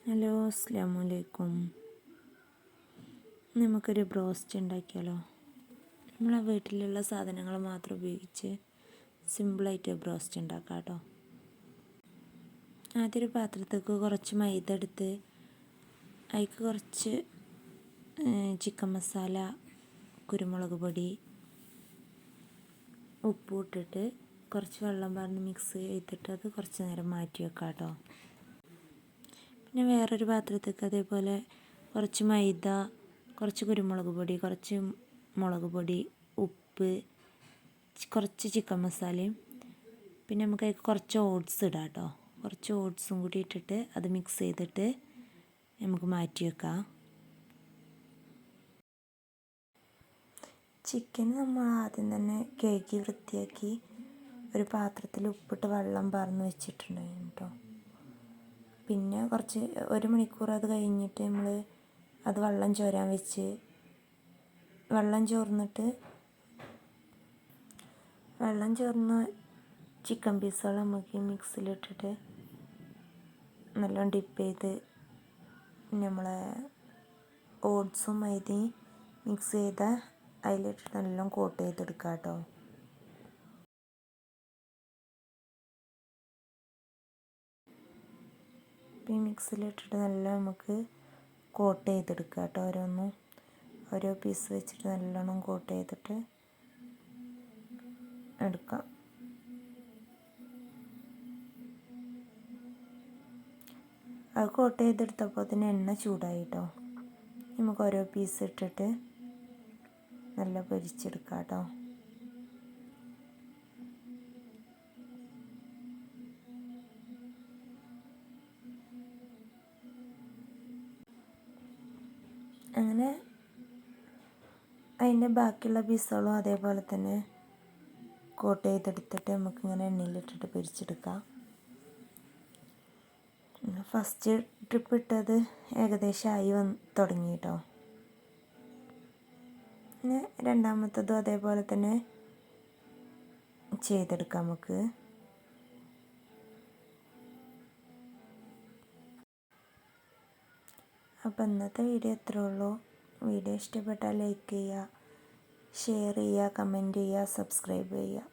Hello, അസ്സലാമു അലൈക്കും. നമുക്കൊരു ബ്രോസ്റ്റ് ഉണ്ടാക്കിയാലോ? നമ്മളെ വീട്ടിലുള്ള സാധനങ്ങൾ മാത്രം ഉപയോഗിച്ച് സിമ്പിളായിട്ട് ബ്രോസ്റ്റ് ഉണ്ടാക്കാം കേട്ടോ. ആദ്യം ഒരു പാത്രത്തേക്ക് കുറച്ച് മൈദ എടുത്ത് അതിലേക്ക് കുറച്ച് ചിക്കൻ മസാല, കുരുമുളക് പൊടി, ഉപ്പും ഇട്ടിട്ട് കുറച്ച് വെള്ളം പറഞ്ഞ് മിക്സ് ചെയ്തിട്ട് അത് കുറച്ച് നേരം മാറ്റി വെക്കാം കേട്ടോ. പിന്നെ വേറൊരു പാത്രത്തേക്ക് അതേപോലെ കുറച്ച് മൈദ, കുറച്ച് കുരുമുളക് പൊടി, കുറച്ച് മുളക് പൊടി, ഉപ്പ്, കുറച്ച് ചിക്കൻ മസാലയും പിന്നെ നമുക്ക് കുറച്ച് ഓട്സ് ഇടാം കേട്ടോ. കുറച്ച് ഓട്സും കൂടി ഇട്ടിട്ട് അത് മിക്സ് ചെയ്തിട്ട് നമുക്ക് മാറ്റി വെക്കാം. ചിക്കൻ നമ്മൾ ആദ്യം തന്നെ കഴുകി വൃത്തിയാക്കി ഒരു പാത്രത്തിൽ ഉപ്പിട്ട് വെള്ളം പാർന്ന് വെച്ചിട്ടുണ്ടായിരുന്നു കേട്ടോ. പിന്നെ ഒരു മണിക്കൂർ അത് കഴിഞ്ഞിട്ട് നമ്മൾ അത് വെള്ളം ചോരാൻ വെച്ച് വെള്ളം ചോർന്ന ചിക്കൻ പീസുകൾ നമുക്ക് മിക്സിയിലിട്ടിട്ട് നല്ലോണം ഡിപ്പ് ചെയ്ത് നമ്മളെ ഓട്സും മൈദയും മിക്സ് ചെയ്ത അതിലിട്ട് നല്ലോണം കോട്ട് ചെയ്തെടുക്കുക കേട്ടോ. ഈ മിക്സിയിലിട്ടിട്ട് നല്ല നമുക്ക് കോട്ട് ചെയ്തെടുക്കുക കേട്ടോ. ഓരോ പീസ് വെച്ചിട്ട് നല്ലോണം കോട്ട് ചെയ്തിട്ട് എടുക്കാം. അത് കോട്ട് ചെയ്തെടുത്തപ്പോൾ അതിന് എണ്ണ ചൂടായി കേട്ടോ. നമുക്ക് ഓരോ പീസ് ഇട്ടിട്ട് നല്ല പൊരിച്ചെടുക്കാം കേട്ടോ. അങ്ങനെ അതിൻ്റെ ബാക്കിയുള്ള പീസുകളും അതേപോലെ തന്നെ കോട്ട് ചെയ്തെടുത്തിട്ട് നമുക്കിങ്ങനെ എണ്ണയിലിട്ടിട്ട് പൊരിച്ചെടുക്കാം. ഫസ്റ്റ് ട്രിപ്പ് ഇട്ടത് ഏകദേശം ആയി തുടങ്ങി കേട്ടോ. പിന്നെ രണ്ടാമത്തതും അതേപോലെ തന്നെ ചെയ്തെടുക്കാം നമുക്ക്. അപ്പോൾ ഇന്നത്തെ വീഡിയോ ഇത്രേ ഉള്ളൂ. വീഡിയോ ഇഷ്ടപ്പെട്ടാൽ ലൈക്ക് ചെയ്യുക, ഷെയർ ചെയ്യുക, കമൻറ്റ് ചെയ്യുക, സബ്സ്ക്രൈബ് ചെയ്യുക.